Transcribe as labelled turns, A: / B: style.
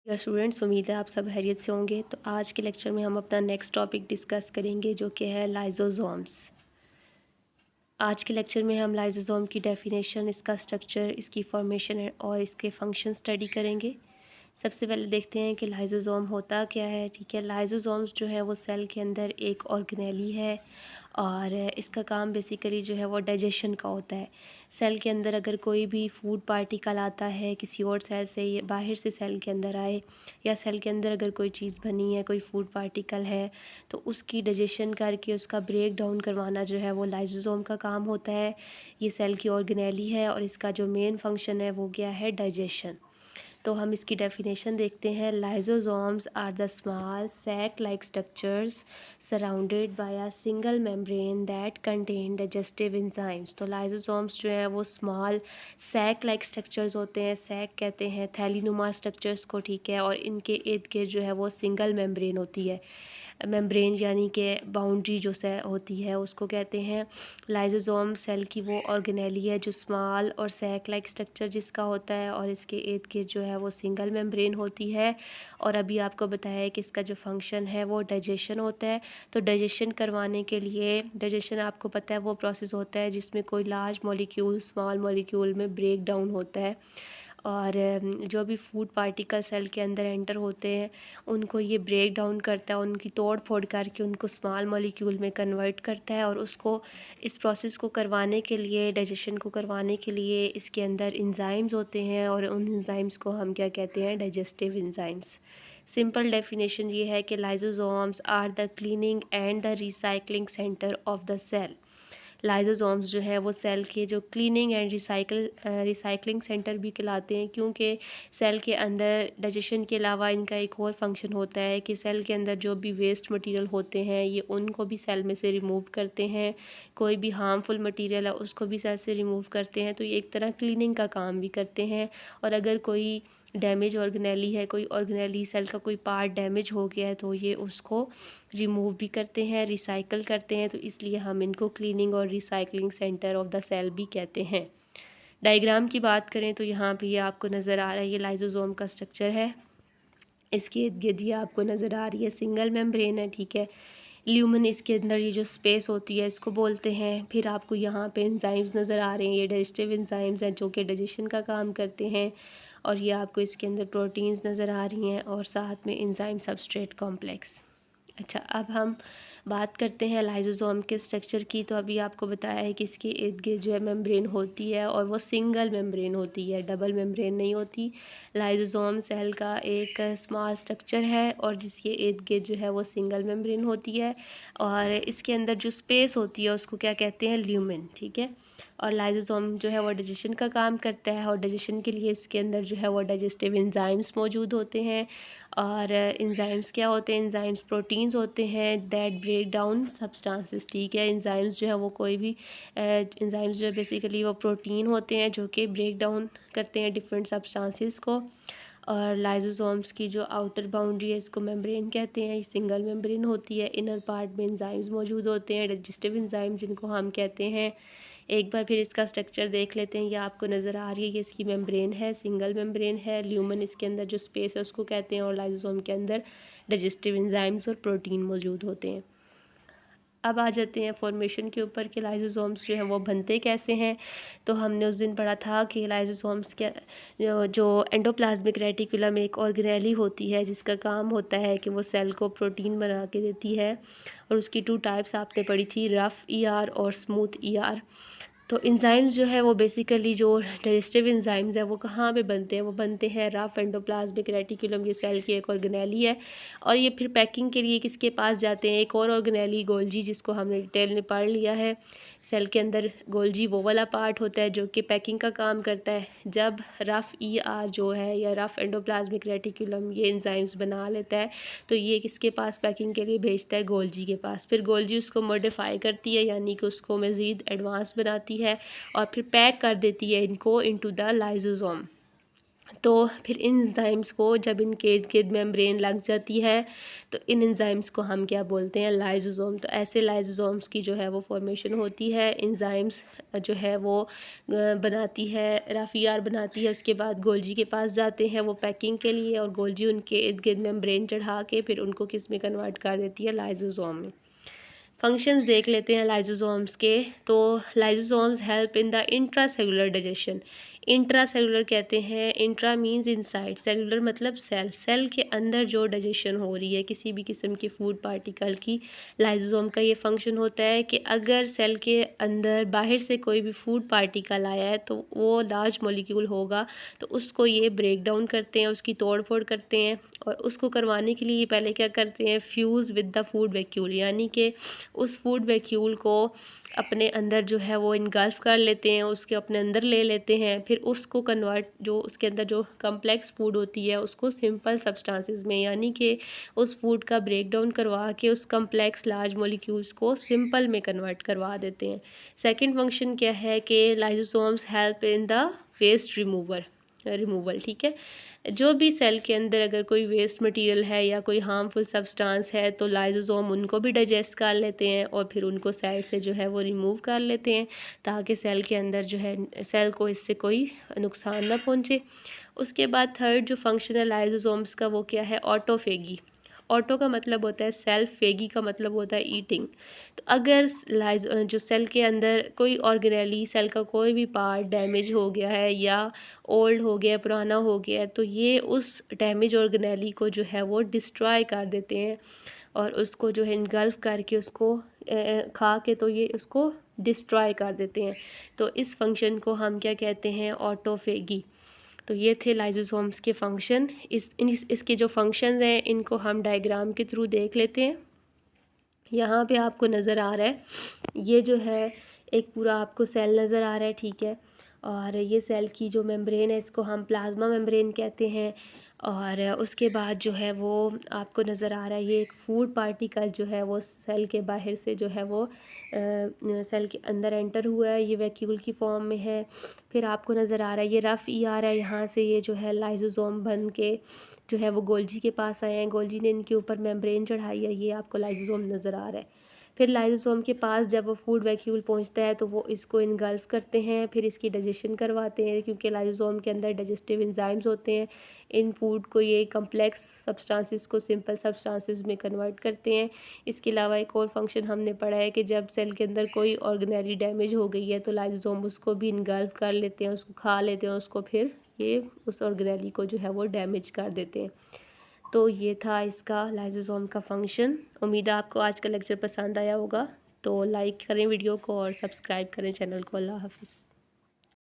A: या स्टूडेंट्स, उम्मीद है आप सब खैरियत से होंगे। तो आज के लेक्चर में हम अपना नेक्स्ट टॉपिक डिस्कस करेंगे जो कि है लाइजोसोम्स। आज के लेक्चर में हम लाइजोसोम की डेफिनेशन, इसका स्ट्रक्चर, इसकी फॉर्मेशन और इसके फंक्शन स्टडी करेंगे। सबसे पहले देखते हैं कि लाइजोसोम होता क्या है। ठीक है, लाइजोसोम्स जो है वो सेल के अंदर एक ऑर्गेनेली है और इसका काम बेसिकली जो है वो डाइजेशन का होता है। सेल के अंदर अगर कोई भी फूड पार्टिकल आता है किसी और सेल से, ये बाहर से सेल के अंदर आए, या सेल के अंदर अगर कोई चीज़ बनी है, कोई फूड पार्टिकल है, तो उसकी डाइजेशन करके उसका ब्रेक डाउन करवाना जो है वो लाइजोसोम का काम होता है। ये सेल की ऑर्गेनेली है और इसका जो मेन फंक्शन है वो क्या है, डाइजेशन। तो हम इसकी डेफिनेशन देखते हैं। Lysosomes are the small sac like structures surrounded by a single membrane that contain digestive enzymes. तो लाइजोसोम्स जो है वो स्मॉल सैक लाइक स्ट्रक्चर्स होते हैं। सैक कहते हैं थैलीनुमा स्ट्रक्चर्स को, ठीक है, और इनके इर्द गिर्द जो है वो सिंगल मेम्ब्रेन होती है। मेम्ब्रेन यानी कि बाउंड्री जो से होती है उसको कहते हैं। लाइजोसोम सेल की वो ऑर्गेनेली है जो स्मॉल और सैक लाइक स्ट्रक्चर जिसका होता है, और इसके इर्द गिर्द जो है वो सिंगल मेम्ब्रेन होती है। और अभी आपको बताया है कि इसका जो फंक्शन है वो डाइजेशन होता है। तो डाइजेशन करवाने के लिए, डाइजेशन आपको पता है वो प्रोसेस होता है जिसमें कोई लार्ज मॉलिक्यूल स्मॉल मॉलिक्यूल में ब्रेक डाउन होता है, और जो भी फूड पार्टिकल सेल के अंदर एंटर होते हैं उनको ये ब्रेक डाउन करता है, उनकी तोड़ फोड़ करके उनको स्मॉल मॉलिक्यूल में कन्वर्ट करता है। और उसको, इस प्रोसेस को करवाने के लिए, डाइजेशन को करवाने के लिए इसके अंदर एंजाइम्स होते हैं, और उन एंजाइम्स को हम क्या कहते हैं, डाइजेस्टिव एंजाइम्स। सिंपल डेफिनेशन ये है कि lysosomes are the cleaning and the recycling centre of the cell. Lysosomes जो है वो सेल के जो क्लीनिंग एंड रिसाइकलिंग सेंटर भी कहलाते हैं, क्योंकि सेल के अंदर डाइजेशन के अलावा इनका एक और फंक्शन होता है कि सेल के अंदर जो भी वेस्ट मटेरियल होते हैं ये उनको भी सेल में से रिमूव करते हैं। कोई भी हार्मफुल मटेरियल है उसको भी सेल से रिमूव करते हैं। तो ये एक तरह क्लीनिंग का काम भी करते हैं। और अगर कोई डैमेज ऑर्गेनेली है, कोई ऑर्गेनेली सेल का कोई पार्ट डैमेज हो गया है, तो ये उसको रिमूव भी करते हैं, रिसाइकल करते हैं। तो इसलिए हम इनको क्लीनिंग और recycling centre of the cell भी कहते हैं। डायग्राम की बात करें तो यहाँ पे ये आपको नज़र आ रहा है, ये लाइजोसोम का स्ट्रक्चर है। इसके इर्द गिर्द ये आपको नज़र आ रही है सिंगल मेम्ब्रेन है, ठीक है। ल्यूमन, इसके अंदर ये जो स्पेस होती है इसको बोलते हैं। फिर आपको यहाँ पे एंजाइम्स नज़र आ रहे हैं, ये डाइजेस्टिव एंजाइम्स हैं जो कि डाइजेशन का काम करते हैं। और ये आपको इसके अंदर प्रोटीन्स नज़र आ रही हैं और साथ में एंजाइम सबस्ट्रेट कॉम्प्लेक्स। अच्छा, अब हम बात करते हैं लाइजोसोम के स्ट्रक्चर की। तो अभी आपको बताया है कि इसके इर्द गिर्द जो है मेम्ब्रेन होती है, और वो सिंगल मेम्ब्रेन होती है, डबल मेम्ब्रेन नहीं होती। लाइजोसोम सेल का एक स्मॉल स्ट्रक्चर है और जिसके इर्द गिर्द जो है वो सिंगल मेम्ब्रेन होती है, और इसके अंदर जो स्पेस होती है उसको क्या कहते हैं, ल्यूमेन, ठीक है। और लाइजोसोम जो है वो डाइजेशन का काम करता है, और डाइजेशन के लिए इसके अंदर जो है वो डाइजेस्टिव एंजाइम्स मौजूद होते हैं। और एंजाइम्स क्या होते हैं, एंजाइम्स प्रोटीन्स होते हैं दैट ब्रेक डाउन सब्सटेंसेस, ठीक है। एंजाइम्स जो है वो कोई भी एंजाइम्स जो है बेसिकली वो प्रोटीन होते हैं जो कि ब्रेक डाउन करते हैं डिफरेंट सब्सटेंसेस को। और लाइजोसोम्स की जो आउटर बाउंड्री है इसको मेम्ब्रेन कहते हैं, सिंगल मेम्ब्रेन होती है। इनर पार्ट में एंजाइम्स मौजूद होते हैं, डाइजेस्टिव एंजाइम जिनको हम कहते हैं। एक बार फिर इसका स्ट्रक्चर देख लेते हैं। ये आपको नज़र आ रही है कि इसकी मेम्ब्रेन है, सिंगल मेम्ब्रेन है। ल्यूमन, इसके अंदर जो स्पेस है उसको कहते हैं, और लाइजोसोम के अंदर डाइजेस्टिव एंजाइम्स और प्रोटीन मौजूद होते हैं। अब आ जाते हैं फॉर्मेशन के ऊपर कि लाइजोसोम्स जो है वो बनते कैसे हैं। तो हमने उस दिन पढ़ा था कि लाइजोसोम्स के जो एंडोप्लाज्मिक रेटिकुलम एक ऑर्गेनेली होती है जिसका काम होता है कि वो सेल को प्रोटीन बना के देती है। और उसकी 2 टाइप्स आपने पढ़ी थी, रफ़ ईआर और स्मूथ ईआर। तो एंजाइम्स जो है वो बेसिकली जो डाइजेस्टिव एंजाइम्स है वो कहाँ पे बनते हैं, वो बनते हैं रफ एंडोप्लाज्मिक रेटिकुलम, ये सेल की एक ऑर्गेनेली है। और ये फिर पैकिंग के लिए किसके पास जाते हैं, एक और ऑर्गेनेली गोल्जी, जिसको हमने डिटेल में पढ़ लिया है। सेल के अंदर गोल्जी वो वाला पार्ट होता है जो कि पैकिंग का काम करता है। जब रफ ई आर जो है या रफ एंडोप्लाज्मिक रेटिकुलम ये एंजाइम्स बना लेता है तो ये किसके पास पैकिंग के लिए भेजता है, गोल्जी के पास। फिर गोल्जी उसको मॉडिफाई करती है, यानी कि उसको मज़ीद एडवांस बनाती है और फिर पैक कर देती है इनको इनटू द लाइजोसोम। तो फिर इन एंजाइम्स को जब इनके इर्द गिर्द मेम्ब्रेन लग जाती है तो इन एंजाइम्स को हम क्या बोलते हैं, लाइसोसोम। तो ऐसे लाइसोसोम्स की जो है वो फॉर्मेशन होती है, एंजाइम्स जो है वो बनाती है, RAF-ER बनाती है। उसके बाद गोल्जी के पास जाते हैं वो पैकिंग के लिए, और गोल्जी उनके इर्द गिर्द मेम्ब्रेन चढ़ा के फिर उनको किस में कन्वर्ट कर देती है, लाइसोसोम में। फंक्शंस देख लेते हैं लाइसोसोम्स के। तो lysosomes help in the intracellular digestion. Intracellular कहते हैं, इंट्रा मींस इनसाइड, सेलुलर मतलब सेल, सेल के अंदर जो डाइजेशन हो रही है किसी भी किस्म के फूड पार्टिकल की, लाइसोसोम का ये फंक्शन होता है कि अगर सेल के अंदर बाहर से कोई भी फूड पार्टिकल आया है तो वो लार्ज मॉलिक्यूल होगा, तो उसको ये ब्रेक डाउन करते हैं, उसकी तोड़ फोड़ करते हैं। और उसको करवाने के लिए ये पहले क्या करते हैं, fuse with the food vacuole, यानी कि उस फूड वैक्यूल को अपने अंदर जो है वो इनगल्फ कर लेते हैं, उसके अपने अंदर ले लेते हैं। फिर उसको कन्वर्ट, जो उसके अंदर जो कम्प्लेक्स फूड होती है उसको सिंपल सब्सटेंसेस में, यानी कि उस फूड का ब्रेक डाउन करवा के उस कम्प्लेक्स लार्ज मॉलिक्यूल्स को सिंपल में कन्वर्ट करवा देते हैं। सेकंड फंक्शन क्या है कि lysosomes help in the waste removal, ठीक है। जो भी सेल के अंदर अगर कोई वेस्ट मटेरियल है या कोई हार्मफुल सब्सटेंस है तो लाइसोसोम उनको भी डाइजेस्ट कर लेते हैं और फिर उनको सेल से जो है वो रिमूव कर लेते हैं, ताकि सेल के अंदर जो है सेल को इससे कोई नुकसान ना पहुंचे। उसके बाद थर्ड जो फंक्शन है लाइसोसोम्स का वो क्या है, ऑटोफेगी। ऑटो का मतलब होता है सेल्फ, फेगी का मतलब होता है ईटिंग। तो अगर जो सेल के अंदर कोई ऑर्गेनेली, सेल का कोई भी पार्ट डैमेज हो गया है या ओल्ड हो गया, पुराना हो गया है, तो ये उस डैमेज ऑर्गेनेली को जो है वो डिस्ट्रॉय कर देते हैं और उसको जो है इनगल्फ करके उसको खा के तो ये उसको डिस्ट्रॉय कर देते हैं। तो इस फंक्शन को हम क्या कहते हैं, ऑटोफेगी। तो ये थे लाइसोसोम्स के फंक्शन। इसके जो फंक्शंस हैं इनको हम डायग्राम के थ्रू देख लेते हैं। यहाँ पे आपको नज़र आ रहा है, ये जो है एक पूरा आपको सेल नज़र आ रहा है, ठीक है। और ये सेल की जो मेम्ब्रेन है इसको हम प्लाज्मा मेम्ब्रेन कहते हैं। और उसके बाद जो है वो आपको नज़र आ रहा है, ये एक फूड पार्टिकल जो है वो सेल के बाहर से जो है वो सेल के अंदर एंटर हुआ है, ये वैक्यूल की फॉर्म में है। फिर आपको नज़र आ रहा है ये RAF-ER है, यहाँ से ये जो है लाइसोसोम बन के जो है वो गोल्जी के पास आए हैं, गोल्जी ने इनके ऊपर मेम्ब्रेन चढ़ाई है, ये आपको लाइसोसोम नज़र आ रहा है। फिर लाइसोसोम के पास जब वो फूड वैक्यूल पहुंचता है तो वो इसको इनगल्फ करते हैं, फिर इसकी डाइजेशन करवाते हैं, क्योंकि लाइसोसोम के अंदर डाइजेस्टिव एंजाइम्स होते हैं। इन फूड को ये कम्प्लेक्स सब्सटेंसेस को सिंपल सब्सटेंसेस में कन्वर्ट करते हैं। इसके अलावा एक और फंक्शन हमने पढ़ा है कि जब सेल के अंदर कोई ऑर्गेनेली डैमेज हो गई है तो लाइसोसोम उसको भी इनगल्फ कर लेते हैं, उसको खा लेते हैं, उसको फिर ये उस ऑर्गेनेली को जो है वो डैमेज कर देते हैं। तो ये था इसका लाइसोसोम का फंक्शन। उम्मीद है आपको आज का लेक्चर पसंद आया होगा, तो लाइक करें वीडियो को और सब्सक्राइब करें चैनल को। अल्लाह हाफ़िज़।